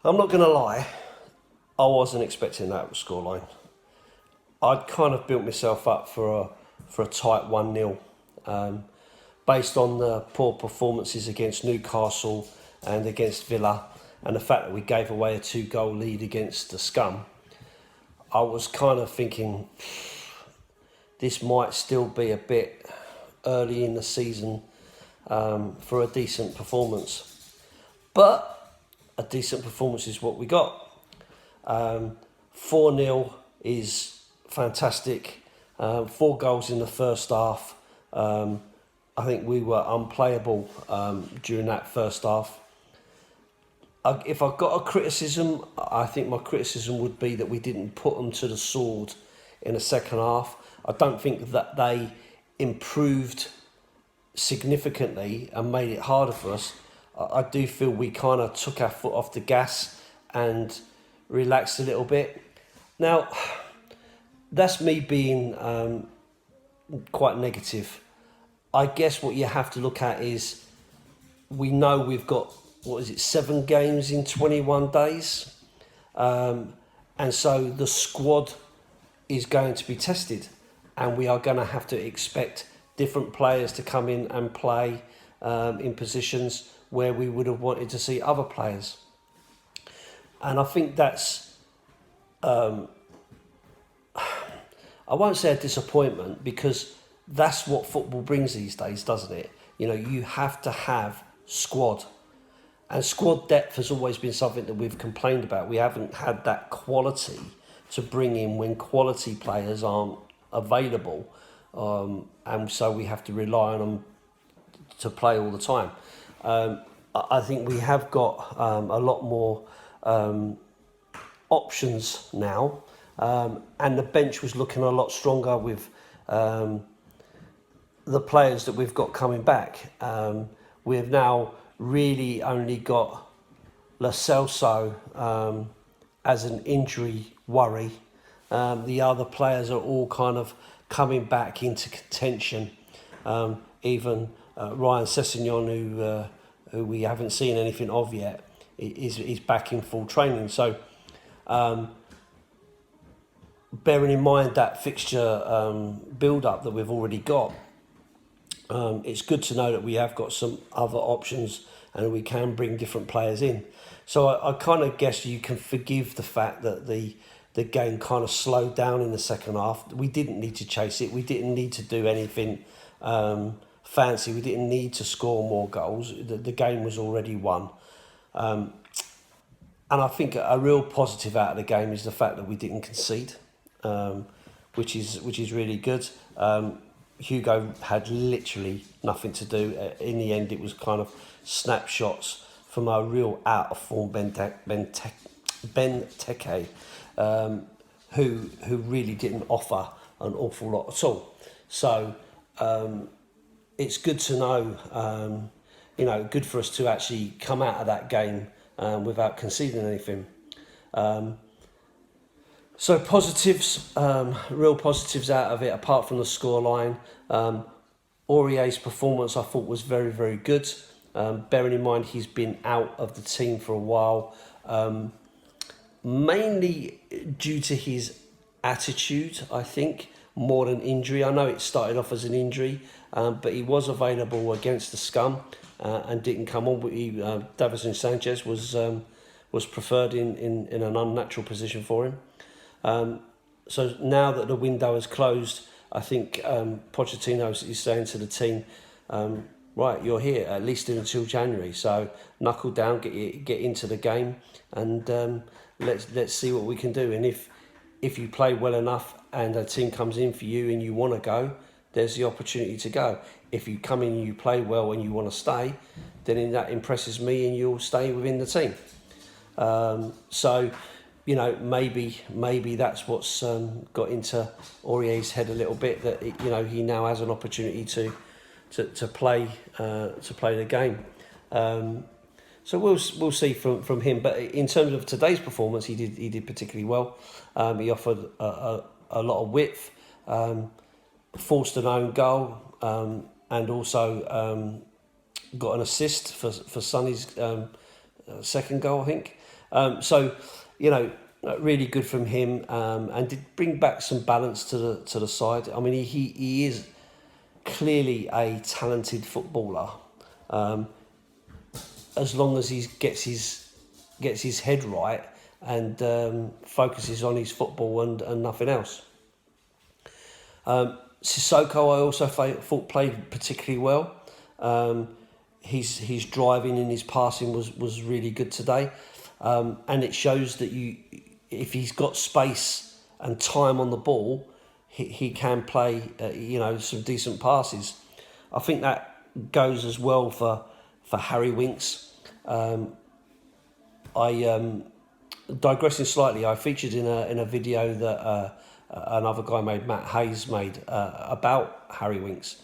I'm not going to lie, I wasn't expecting that scoreline. I'd kind of built myself up for a tight 1-0, based on the poor performances against Newcastle and against Villa, and the fact that we gave away a 2-goal lead against the Scum. I was kind of thinking this might still be a bit early in the season for a decent performance. But a decent performance is what we got. 4-0 is fantastic. 4 goals in the first half. I think we were unplayable during that first half. If I've got a criticism, I think my criticism would be that we didn't put them to the sword in the second half. I don't think that they improved significantly and made it harder for us. I do feel we kind of took our foot off the gas and relaxed a little bit. Now, that's me being quite negative. I guess what you have to look at is we know we've got, 7 games in 21 days? And so the squad is going to be tested, and we are going to have to expect different players to come in and play in positions where we would have wanted to see other players. And I think that's, I won't say a disappointment, because that's what football brings these days, doesn't it? You know, you have to have squad. And squad depth has always been something that we've complained about. We haven't had that quality to bring in when quality players aren't available. And so we have to rely on them to play all the time. I think we have got a lot more options now. And the bench was looking a lot stronger with the players that we've got coming back. We've now really only got Lo Celso as an injury worry. The other players are all kind of coming back into contention. Even Ryan Sessegnon, who we haven't seen anything of yet, is back in full training. So bearing in mind that fixture build-up that we've already got, it's good to know that we have got some other options and we can bring different players in. So I kind of guess you can forgive the fact that the game kind of slowed down in the second half. We didn't need to chase it. We didn't need to do anything fancy. We didn't need to score more goals. The game was already won. And I think a real positive out of the game is the fact that we didn't concede, which is really good. Hugo had literally nothing to do. In the end, it was kind of snapshots from a real out-of-form Benteke, who really didn't offer an awful lot at all. So it's good to know, good for us to actually come out of that game without conceding anything. So positives, real positives out of it, apart from the scoreline. Aurier's performance I thought was very, very good. Bearing in mind he's been out of the team for a while, mainly due to his attitude, I think, more than injury. I know it started off as an injury, but he was available against the Scum and didn't come on. Davinson Sanchez was preferred in an unnatural position for him. So now that the window is closed, I think Pochettino is saying to the team, right, you're here at least until January. So knuckle down, get into the game, and let's see what we can do. And if you play well enough and a team comes in for you and you want to go, there's the opportunity to go. If you come in and you play well and you want to stay, then that impresses me and you'll stay within the team. So, maybe that's what's got into Aurier's head a little bit, that he now has an opportunity to play the game. So we'll see from him. But in terms of today's performance, he did particularly well. He offered a lot of width, forced an own goal, and also got an assist for Sonny's second goal, I think. So, you know, really good from him, and did bring back some balance to the side. I mean, he is clearly a talented footballer, as long as he gets his head right and focuses on his football and nothing else. Sissoko, I also thought played particularly well. His driving and his passing was really good today, and it shows that if he's got space and time on the ball, he can play some decent passes. I think that goes as well for Harry Winks. Digressing slightly, I featured in a video that another guy Matt Hayes made about Harry Winks,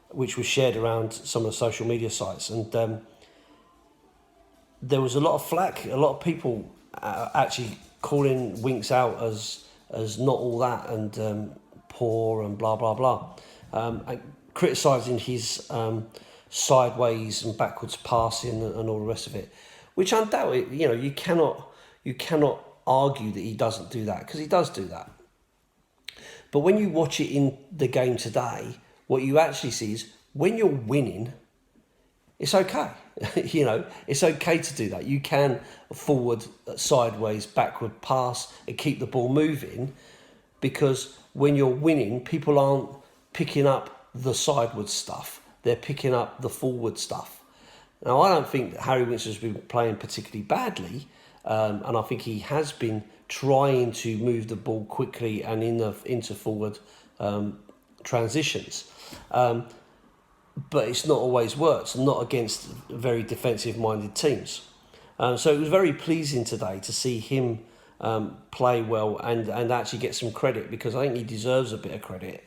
which was shared around some of the social media sites, and there was a lot of flack, a lot of people actually calling Winks out as not all that and poor and blah blah blah, and criticising his sideways and backwards passing and all the rest of it, which undoubtedly, you cannot argue that he doesn't do that, because he does do that. But when you watch it in the game today, what you actually see is when you're winning, it's okay. It's okay to do that. You can forward, sideways, backward pass and keep the ball moving, because when you're winning, people aren't picking up the sideward stuff. They're picking up the forward stuff. Now, I don't think that Harry Winks has been playing particularly badly, and I think he has been trying to move the ball quickly and into forward transitions. But it's not always worked, not against very defensive-minded teams. So it was very pleasing today to see him play well and actually get some credit, because I think he deserves a bit of credit.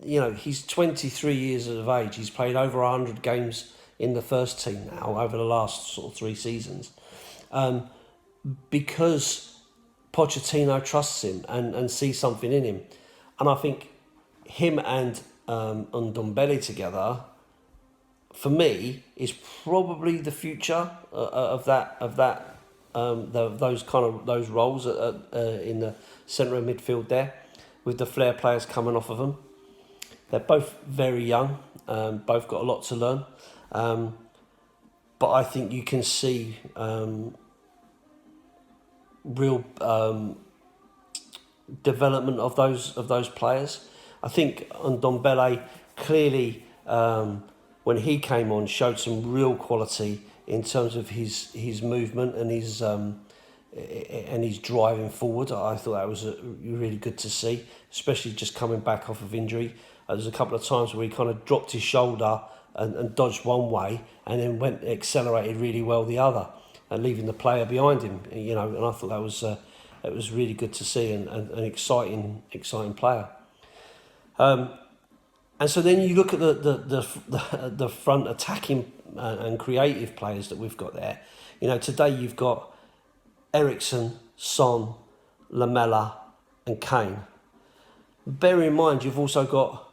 He's 23 years of age. He's played over 100 games in the first team now over the last sort of 3 seasons, because Pochettino trusts him and sees something in him. And I think him and Ndombele together, for me, is probably the future of those roles in the centre of midfield there, with the flair players coming off of them. They're both very young, both got a lot to learn, but I think you can see real development of those players. I think Ndombele clearly, when he came on, showed some real quality in terms of his movement and his driving forward. I thought that was really good to see, especially just coming back off of injury. There was a couple of times where he kind of dropped his shoulder and dodged one way, and then accelerated really well the other, and leaving the player behind him. And I thought that was really good to see, and an exciting player. And so then you look at the front attacking and creative players that we've got there. Today you've got Eriksen, Son, Lamela, and Kane. Bear in mind you've also got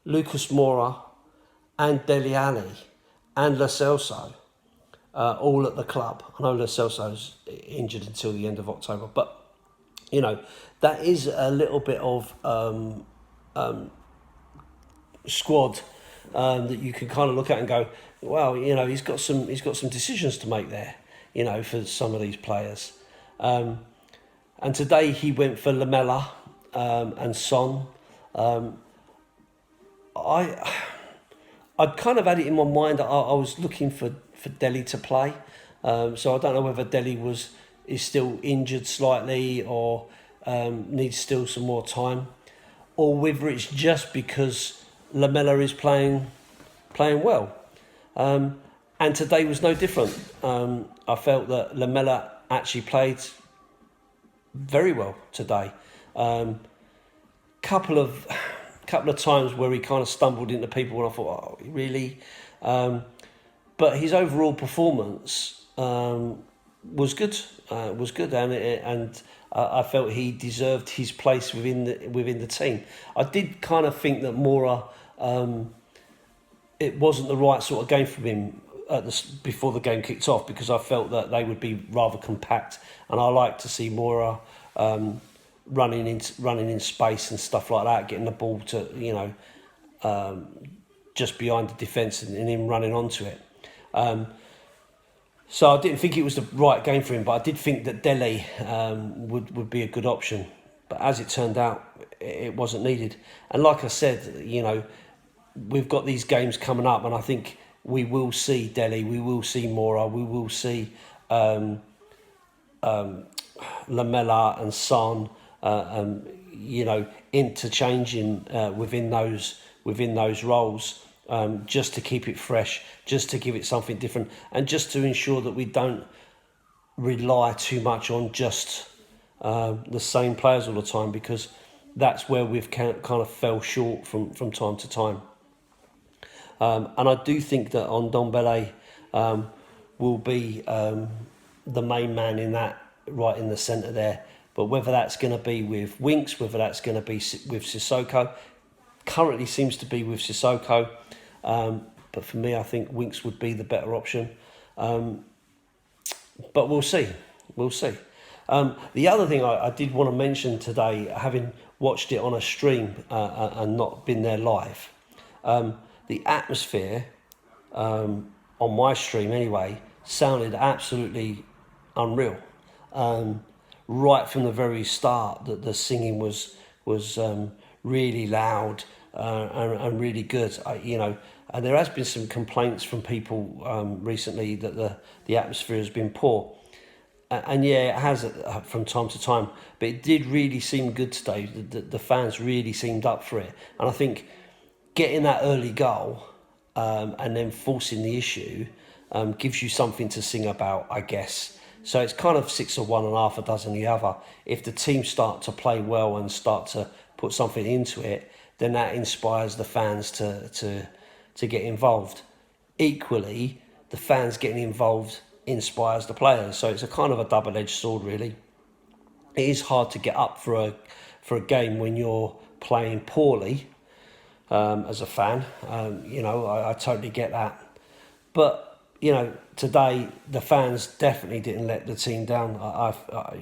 Lucas Moura and Dele Alli and Lo Celso, all at the club. I know Lo Celso's injured until the end of October, but that is a little bit of squad that you can kind of look at and go, well, he's got some decisions to make there, for some of these players. And today he went for Lamela and Son. I'd kind of had it in my mind that I was looking for Dele to play. So I don't know whether Dele is still injured slightly or needs still some more time, or whether it's just because Lamela is playing well. And today was no different. I felt that Lamela actually played very well today. Couple of times where he kind of stumbled into people, and I thought, oh, really? But his overall performance was good. And I felt he deserved his place within the team. I did kind of think that Moura, it wasn't the right sort of game for him before the game kicked off, because I felt that they would be rather compact, and I like to see Moura running in space and stuff like that, getting the ball to just behind the defence and him running onto it. So I didn't think it was the right game for him, but I did think that Dele would be a good option. But as it turned out, it wasn't needed. And like I said, we've got these games coming up, and I think we will see Dele, we will see Moura, we will see Lamela and Son, interchanging within those roles. Just to keep it fresh, just to give it something different, and just to ensure that we don't rely too much on just the same players all the time, because that's where we've kind of fell short from time to time. And I do think that Ndombele will be the main man in that, right in the centre there. But whether that's going to be with Winks, whether that's going to be with Sissoko, currently seems to be with Sissoko. But for me, I think Winks would be the better option. But we'll see. We'll see. The other thing I did want to mention today, having watched it on a stream and not been there live, the atmosphere on my stream anyway sounded absolutely unreal. Right from the very start, that the singing was really loud and really good. And there has been some complaints from people recently that the atmosphere has been poor. And yeah, it has from time to time, but it did really seem good today. The fans really seemed up for it. And I think getting that early goal and then forcing the issue gives you something to sing about, I guess. So it's kind of 6 of one and half a dozen the other. If the team start to play well and start to put something into it, then that inspires the fans to get involved. Equally, the fans getting involved inspires the players. So it's a kind of a double-edged sword, really. It is hard to get up for a game when you're playing poorly as a fan. I totally get that. But today the fans definitely didn't let the team down.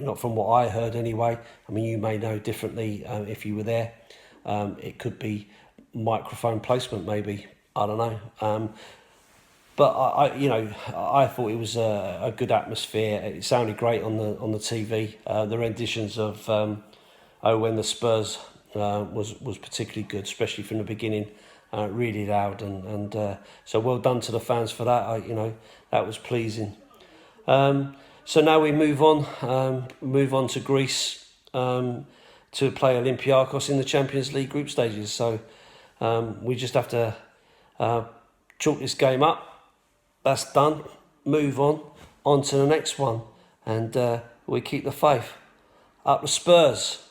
Not from what I heard anyway. I mean, you may know differently if you were there. It could be microphone placement, maybe. I don't know. But I thought it was a good atmosphere. It sounded great on the TV. The renditions of When the Spurs was particularly good, especially from the beginning. Really loud, and so well done to the fans for that. That was pleasing. So now we move on to Greece to play Olympiacos in the Champions League group stages. So we just have to chalk this game up. That's done. Move on to the next one, and we keep the faith. Up the Spurs.